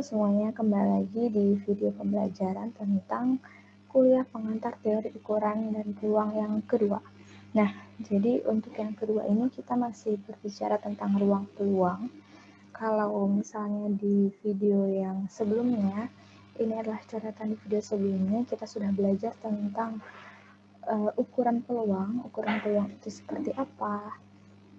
semuanya, kembali lagi di video pembelajaran tentang kuliah pengantar teori ukuran dan peluang yang kedua. Nah, jadi untuk yang kedua ini kita masih berbicara tentang ruang peluang. Kalau misalnya di video yang sebelumnya, ini adalah coretan di video sebelumnya, kita sudah belajar tentang ukuran peluang itu seperti apa,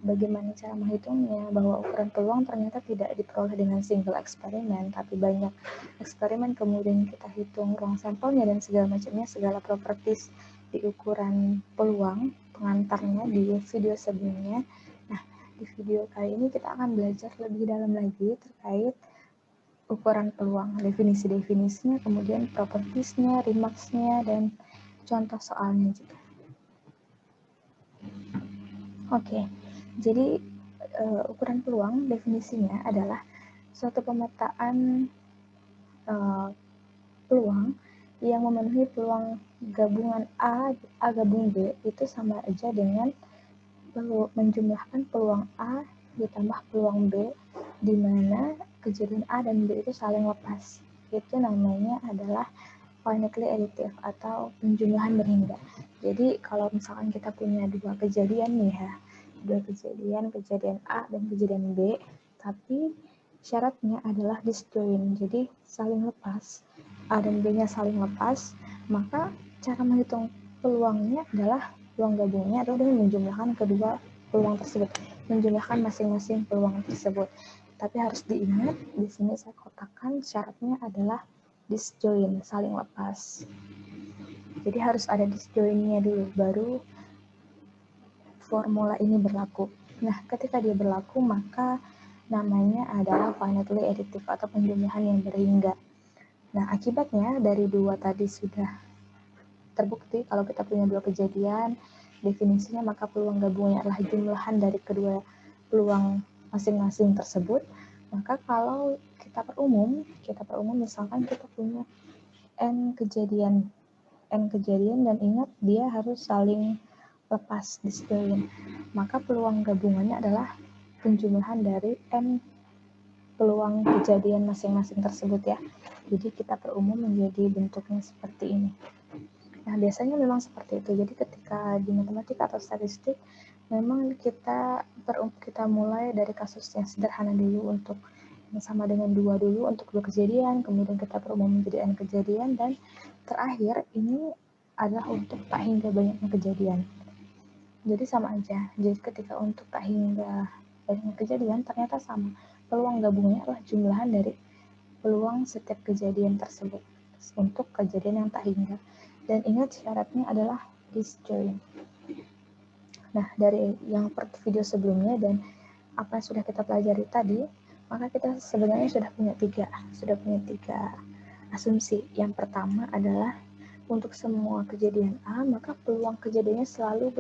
bagaimana cara menghitungnya, bahwa ukuran peluang ternyata tidak diperoleh dengan single eksperimen, tapi banyak eksperimen, kemudian kita hitung ruang sampelnya dan segala macamnya, segala properties di ukuran peluang pengantarnya di video sebelumnya. Nah, di video kali ini kita akan belajar lebih dalam lagi terkait ukuran peluang, definisi-definisinya, kemudian propertiesnya, remarksnya, dan contoh soalnya juga. Oke. Jadi ukuran peluang definisinya adalah suatu pemetaan peluang yang memenuhi peluang gabungan A gabung B itu sama aja dengan menjumlahkan peluang A ditambah peluang B, di mana kejadian A dan B itu saling lepas. Itu namanya adalah finitely additive atau penjumlahan berhingga. Jadi kalau misalkan kita punya dua kejadian nih ya, kejadian A dan kejadian B, tapi syaratnya adalah disjoint, jadi saling lepas, A dan B-nya saling lepas, maka cara menghitung peluangnya adalah peluang gabungnya atau dengan menjumlahkan kedua peluang tersebut, menjumlahkan masing-masing peluang tersebut. Tapi harus diingat, di sini saya kotakkan syaratnya adalah disjoint, saling lepas. Jadi harus ada disjointnya dulu, baru formula ini berlaku. Nah, ketika dia berlaku, maka namanya adalah finitely additive atau penjumlahan yang berhingga. Nah, akibatnya dari dua tadi sudah terbukti kalau kita punya dua kejadian, definisinya maka peluang gabungnya adalah jumlahan dari kedua peluang masing-masing tersebut. Maka kalau kita perumum misalkan kita punya N kejadian dan ingat dia harus saling lepas disjoint, maka peluang gabungannya adalah penjumlahan dari N peluang kejadian masing-masing tersebut ya. Jadi kita perumum menjadi bentuknya seperti ini. Nah, biasanya memang seperti itu. Jadi ketika di matematika atau statistik, memang kita mulai dari kasus yang sederhana dulu untuk sama dengan dua dulu untuk dua kejadian, kemudian kita perumum menjadi N kejadian, dan terakhir ini adalah untuk tak hingga banyaknya kejadian. Jadi sama aja. Jadi ketika untuk tak hingga banyaknya kejadian, ternyata sama. Peluang gabungnya adalah jumlahan dari peluang setiap kejadian tersebut untuk kejadian yang tak hingga. Dan ingat syaratnya adalah disjoint. Nah, dari yang video sebelumnya dan apa yang sudah kita pelajari tadi, maka kita sebenarnya sudah punya tiga asumsi. Yang pertama adalah untuk semua kejadian A, maka peluang kejadiannya selalu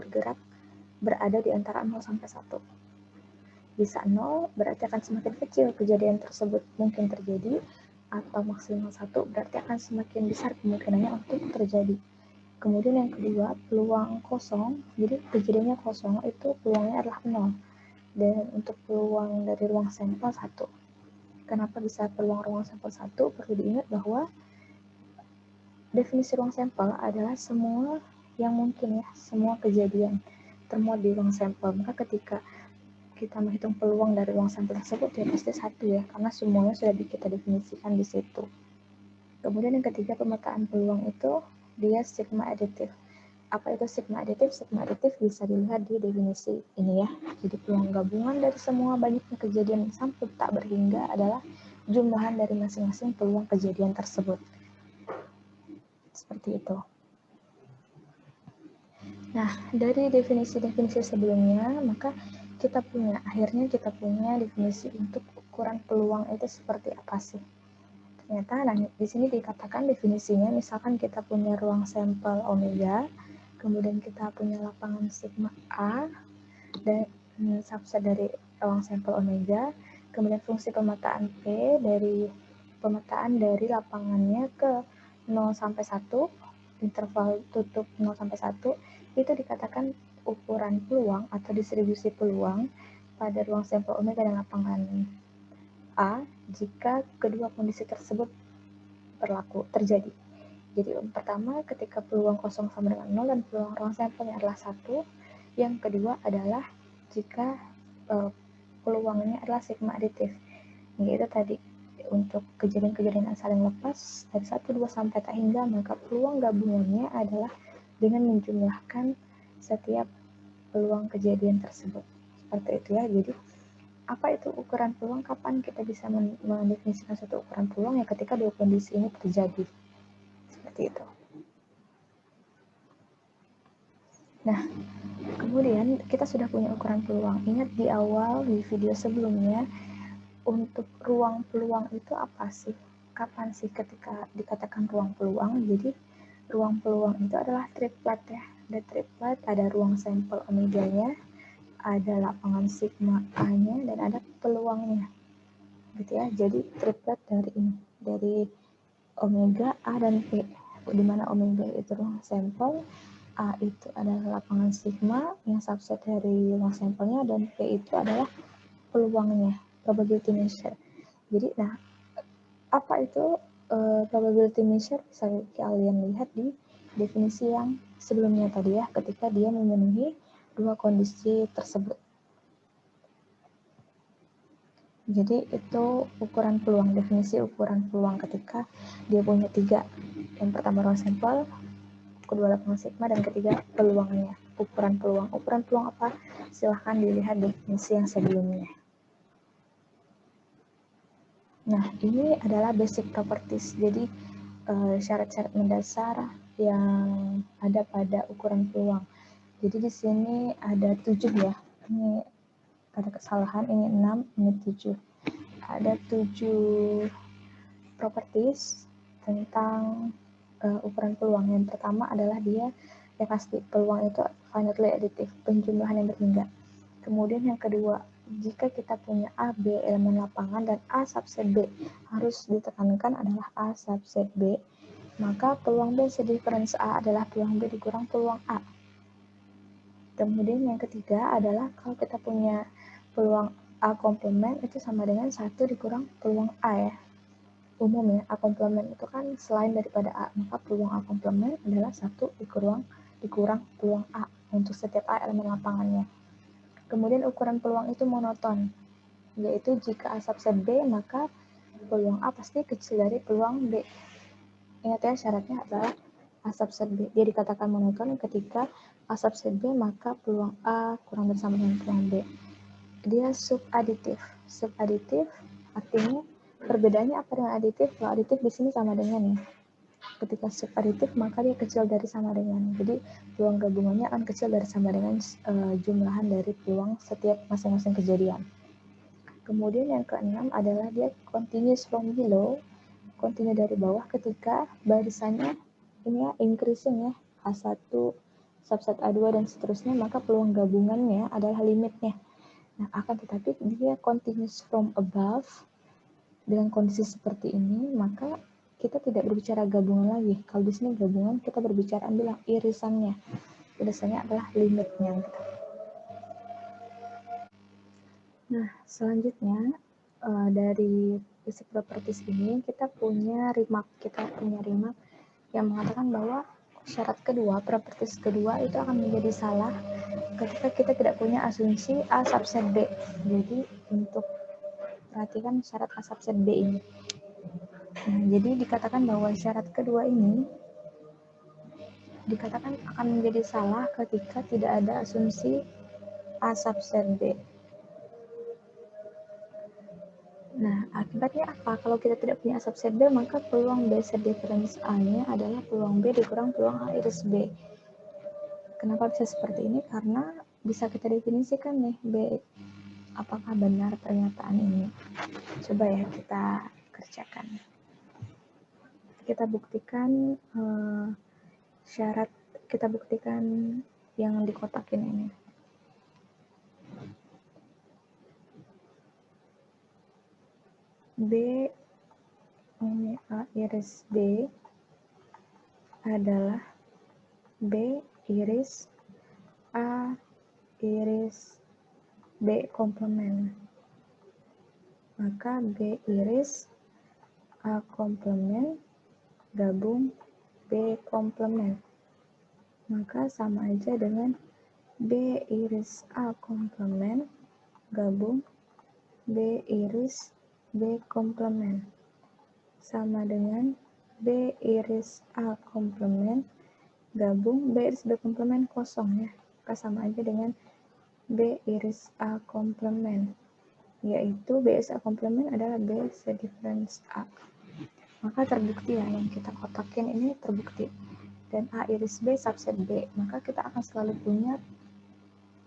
berada di antara 0 sampai 1. Bisa 0 berarti akan semakin kecil kejadian tersebut mungkin terjadi, atau maksimal 1 berarti akan semakin besar kemungkinannya untuk terjadi. Kemudian yang kedua, peluang kosong. Jadi kejadiannya kosong itu peluangnya adalah 0. Dan untuk peluang dari ruang sampel 1. Kenapa bisa peluang ruang sampel 1? Perlu diingat bahwa definisi ruang sampel adalah semua yang mungkin ya, semua kejadian termuat di ruang sampel. Maka ketika kita menghitung peluang dari ruang sampel tersebut ya pasti 1 ya, karena semuanya sudah kita definisikan di situ. Kemudian yang ketiga, pemetaan peluang itu dia sigma aditif. Apa itu sigma aditif? Sigma aditif bisa dilihat di definisi ini ya. Jadi peluang gabungan dari semua banyaknya kejadian sampai tak berhingga adalah jumlahan dari masing-masing peluang kejadian tersebut. Seperti itu. Nah, dari definisi-definisi sebelumnya, maka akhirnya kita punya definisi untuk ukuran peluang itu seperti apa sih. Ternyata di sini dikatakan definisinya, misalkan kita punya ruang sampel omega, kemudian kita punya lapangan sigma A dan subset dari ruang sampel omega, kemudian fungsi pemetaan P dari pemetaan dari lapangannya ke 0 sampai 1, interval tutup 0 sampai 1, itu dikatakan ukuran peluang atau distribusi peluang pada ruang sampel omega dan lapangan A jika kedua kondisi tersebut terjadi. Jadi pertama ketika peluang kosong sama dengan 0 dan peluang ruang sampelnya adalah 1. Yang kedua adalah jika peluangnya adalah sigma aditif. Yaitu tadi untuk kejadian-kejadian yang saling lepas dari 1, 2 sampai tak hingga, maka peluang gabungannya adalah dengan menjumlahkan setiap peluang kejadian tersebut. Seperti itu ya. Jadi apa itu ukuran peluang? Kapan kita bisa mendefinisikan suatu ukuran peluang? Ya ketika dua kondisi ini terjadi. Seperti itu. Nah, kemudian kita sudah punya ukuran peluang. Ingat di awal di video sebelumnya, untuk ruang peluang itu apa sih? Kapan sih ketika dikatakan ruang peluang? Jadi ruang peluang itu adalah triplet ya. Ada triplet, ada ruang sampel omeganya, ada lapangan sigma A-nya, dan ada peluangnya. Gitu ya. Jadi triplet dari ini, dari omega, A, dan P. Di mana omega itu ruang sampel, A itu adalah lapangan sigma yang subset dari ruang sampelnya, dan P itu adalah peluangnya, probability measure. Jadi, nah, apa itu probability measure? Bisa kalian lihat di definisi yang sebelumnya tadi ya, ketika dia memenuhi dua kondisi tersebut. Jadi itu ukuran peluang, definisi ukuran peluang ketika dia punya 3. Yang pertama ruang sampel, kedua lapangan sigma, dan ketiga peluangnya. Ukuran peluang. Ukuran peluang apa? Silahkan dilihat definisi yang sebelumnya. Nah, ini adalah basic properties. Jadi syarat-syarat mendasar yang ada pada ukuran peluang. Jadi di sini ada 7 ya. Ini ada kesalahan, ini 6, ini 7. Ada 7 properties tentang ukuran peluang. Yang pertama adalah dia yang pasti peluang itu finitely additive, penjumlahan yang berhingga. Kemudian yang kedua, jika kita punya A, B elemen lapangan dan A subset B, harus ditekankan adalah A subset B, maka peluang B sedifference A adalah peluang B dikurang peluang A. Kemudian yang ketiga adalah kalau kita punya peluang A komplement itu sama dengan 1 dikurang peluang A ya. Umum ya, A komplement itu kan selain daripada A, maka peluang A komplement adalah 1 dikurang peluang A untuk setiap A elemen lapangannya. Kemudian ukuran peluang itu monoton, yaitu jika A subset B, maka peluang A pasti kecil dari peluang B. Ingat ya, syaratnya adalah A subset B. Dia dikatakan monoton ketika A subset B, maka peluang A kurang bersama dengan peluang B. Dia subaditif. Subaditif artinya perbedaannya apa dengan aditif? Kalau aditif di sini sama dengan ya. Ketika subaditif maka dia kecil dari sama dengan. Jadi peluang gabungannya akan kecil dari sama dengan jumlahan dari peluang setiap masing-masing kejadian. Kemudian yang keenam adalah dia continuous from below, continue dari bawah ketika barisannya ini ya increasing ya, A1, subset A2 dan seterusnya, maka peluang gabungannya adalah limitnya. Nah, akan tetapi dia continuous from above dengan kondisi seperti ini, maka kita tidak berbicara gabungan lagi. Kalau di sini gabungan, kita berbicara ambil irisannya. Irisannya adalah limitnya. Nah, selanjutnya dari basic properties ini kita punya remark yang mengatakan bahwa syarat kedua, properties kedua itu akan menjadi salah ketika kita tidak punya asumsi A subset B. Jadi untuk perhatikan syarat A subset B ini. Nah, jadi dikatakan bahwa syarat kedua ini dikatakan akan menjadi salah ketika tidak ada asumsi A subset B. Nah, akibatnya apa? Kalau kita tidak punya A subset B, maka peluang B sedifference A-nya adalah peluang B dikurang peluang A iris B. Kenapa bisa seperti ini? Karena bisa kita definisikan nih B. Apakah benar pernyataan ini? Coba ya kita kerjakan. Kita buktikan syarat, kita buktikan yang dikotakin ini. B A iris B adalah B iris A iris B komplement. maka B iris A komplement gabung B komplement. Maka sama aja dengan B iris A komplement gabung B iris B komplement. Sama dengan B iris A komplement gabung B iris B komplement kosong ya. Maka sama aja dengan B iris A komplement. Yaitu B iris A komplement adalah B sedifference A. Maka terbukti ya, yang kita kotakin ini terbukti. Dan A iris B subset B, maka kita akan selalu punya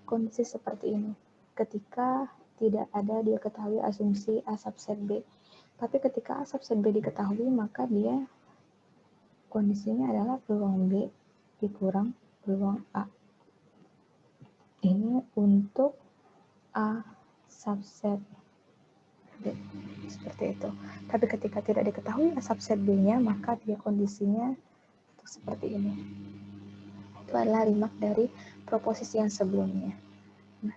kondisi seperti ini. Ketika tidak ada diketahui asumsi A subset B. Tapi ketika A subset B diketahui, maka dia kondisinya adalah peluang B dikurang peluang A. Ini untuk A subset B. Seperti itu. Tapi ketika tidak diketahui A subset B-nya, maka dia kondisinya seperti ini. Itu adalah rimak dari proposisi yang sebelumnya. Nah,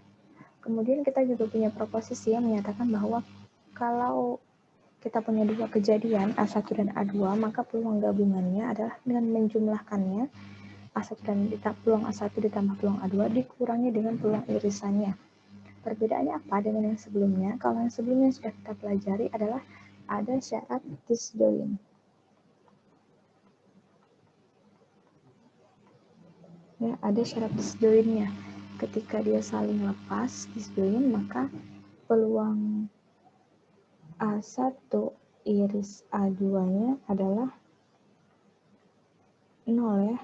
kemudian kita juga punya proposisi yang menyatakan bahwa kalau kita punya dua kejadian A1 dan A2, maka peluang gabungannya adalah dengan menjumlahkannya A1 dan peluang A1 ditambah peluang A2 dikurangi dengan peluang irisannya. Perbedaannya apa dengan yang sebelumnya? Kalau yang sebelumnya sudah kita pelajari adalah ada syarat disjoint. Ya, ada syarat disjointnya. Ketika dia saling lepas disjoint, maka peluang A1 iris A2-nya adalah 0 ya.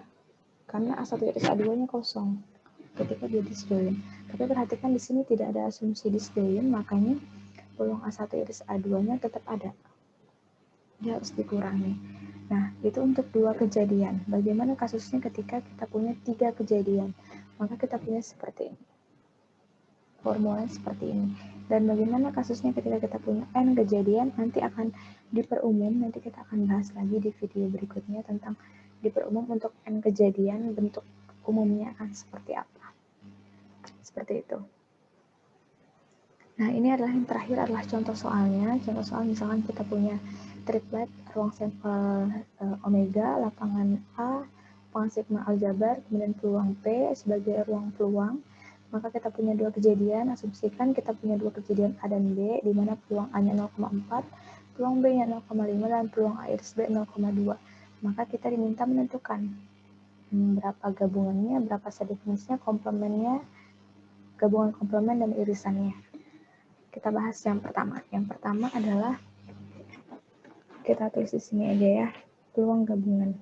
Karena A1 iris A2-nya kosong ketika dia disjoint. Tapi perhatikan di sini tidak ada asumsi disjoint, makanya peluang A1 iris A2-nya tetap ada. Dia harus dikurangi. Nah, itu untuk dua kejadian. Bagaimana kasusnya ketika kita punya 3 kejadian? Maka kita punya seperti ini. Formulanya seperti ini. Dan bagaimana kasusnya ketika kita punya N kejadian? Nanti akan diperumum, nanti kita akan bahas lagi di video berikutnya tentang diperumum untuk N kejadian, bentuk umumnya akan seperti apa. Seperti itu. Nah, ini adalah yang terakhir adalah contoh soalnya. Contoh soal misalkan kita punya triplet, ruang sampel omega, lapangan A, lapangan sigma aljabar, kemudian peluang P sebagai ruang peluang. Maka kita punya dua kejadian, asumsikan kita punya dua kejadian A dan B, di mana peluang A-nya 0,4, peluang B-nya 0,5, dan peluang A iris B 0,2. Maka kita diminta menentukan berapa gabungannya, berapa sedefinisinya, komplemennya, gabungan komplemen dan irisannya. Kita bahas yang pertama. Yang pertama adalah kita tulis di sini aja ya, peluang gabungan.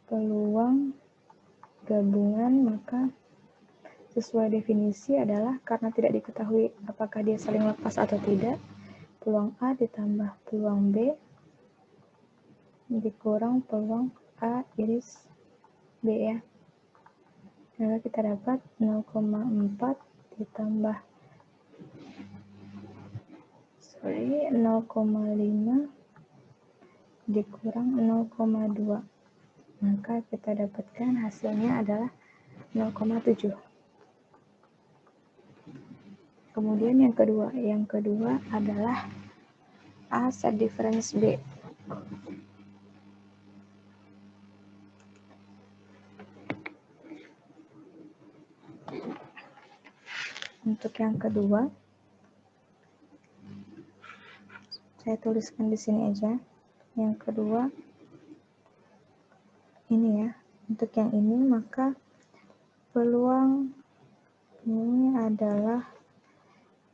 Peluang gabungan maka sesuai definisi adalah karena tidak diketahui apakah dia saling lepas atau tidak, peluang A ditambah peluang B dikurang peluang A iris B ya. Maka kita dapat 0,4 ditambah 0,5 dikurang 0,2. Maka kita dapatkan hasilnya adalah 0,7. Kemudian yang kedua adalah A set difference B. Untuk yang kedua, saya tuliskan di sini aja. Yang kedua, ini ya. Untuk yang ini, maka peluang ini adalah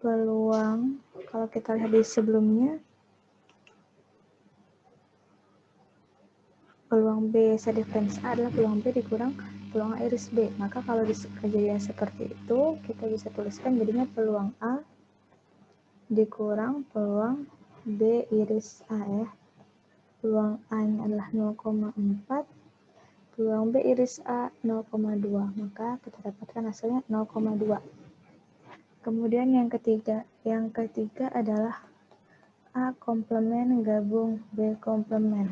peluang, kalau kita lihat di sebelumnya, peluang B set difference A adalah peluang B dikurang peluang A iris B. Maka kalau di kejadian seperti itu, kita bisa tuliskan jadinya peluang A dikurang peluang B iris A ya. Peluang A-nya adalah 0,4, peluang B iris A 0,2. Maka kita dapatkan hasilnya 0,2. Kemudian yang ketiga adalah A komplement gabung B komplement.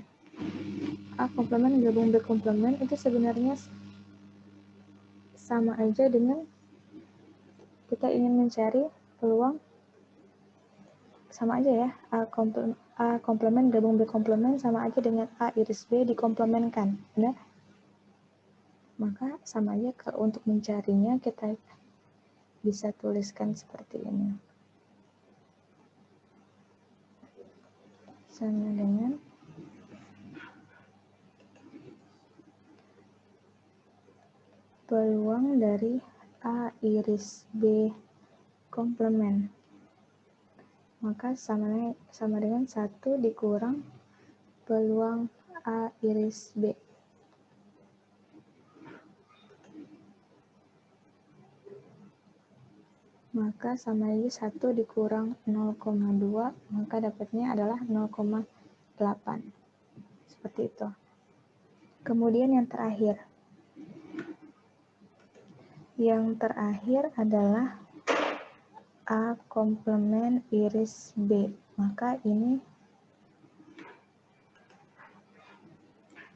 A komplement gabung B komplement itu sebenarnya sama aja dengan kita ingin mencari peluang sama aja ya, A komplement gabung B komplement sama aja dengan A iris B dikomplementkan, benar? Maka sama aja untuk mencarinya kita bisa tuliskan seperti ini. Sama dengan peluang dari A iris B komplement. Maka sama dengan 1 dikurang peluang A iris B. Maka sama lagi 1 dikurang 0,2, maka dapatnya adalah 0,8. Seperti itu. Kemudian yang terakhir. Yang terakhir adalah A komplement iris B. Maka ini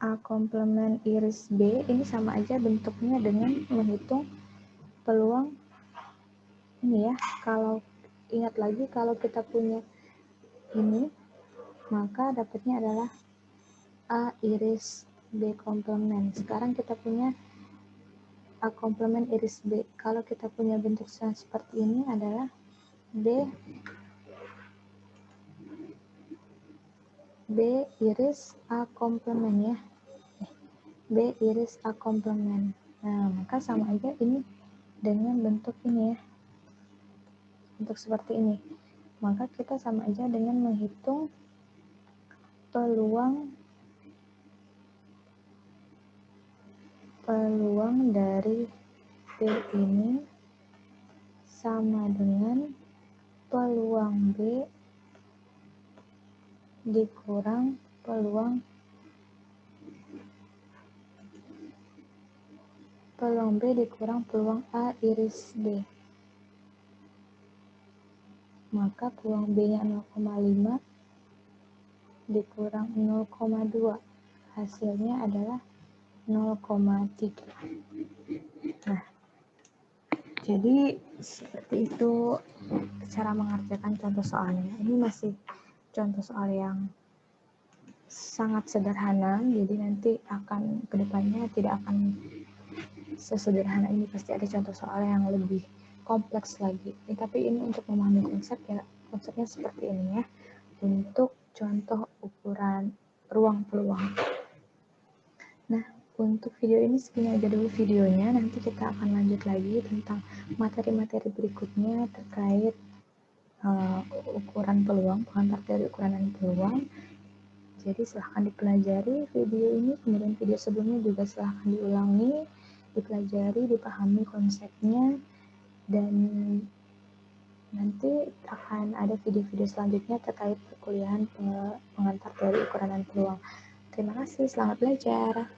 A komplement iris B ini sama aja bentuknya dengan menghitung peluang ini ya. Kalau ingat lagi kalau kita punya ini, maka dapatnya adalah A iris B komplement. Sekarang kita punya A komplement iris B. Kalau kita punya bentuk seperti ini adalah B iris A komplement ya. B iris A komplement. Nah, maka sama aja ini dengan bentuk ini ya. Bentuk seperti ini. Maka kita sama aja dengan menghitung peluang dari B ini sama dengan peluang B dikurang peluang B dikurang peluang A iris B. Maka peluang B-nya 0,5 dikurang 0,2. Hasilnya adalah 0,3. Nah, jadi seperti itu cara mengerjakan contoh soalnya. Ini masih contoh soal yang sangat sederhana, jadi nanti akan kedepannya tidak akan sesederhana ini, pasti ada contoh soal yang lebih kompleks lagi. Tapi ini untuk memahami konsep ya, konsepnya seperti ini ya. Untuk contoh ukuran ruang peluang. Nah, untuk video ini segini aja dulu videonya. Nanti kita akan lanjut lagi tentang materi-materi berikutnya terkait ukuran peluang, pengantar teori ukuran dan peluang. Jadi silahkan dipelajari video ini, kemudian video sebelumnya juga silahkan diulangi, dipelajari, dipahami konsepnya, dan nanti akan ada video-video selanjutnya terkait perkuliahan pengantar teori ukuran dan peluang. Terima kasih, selamat belajar.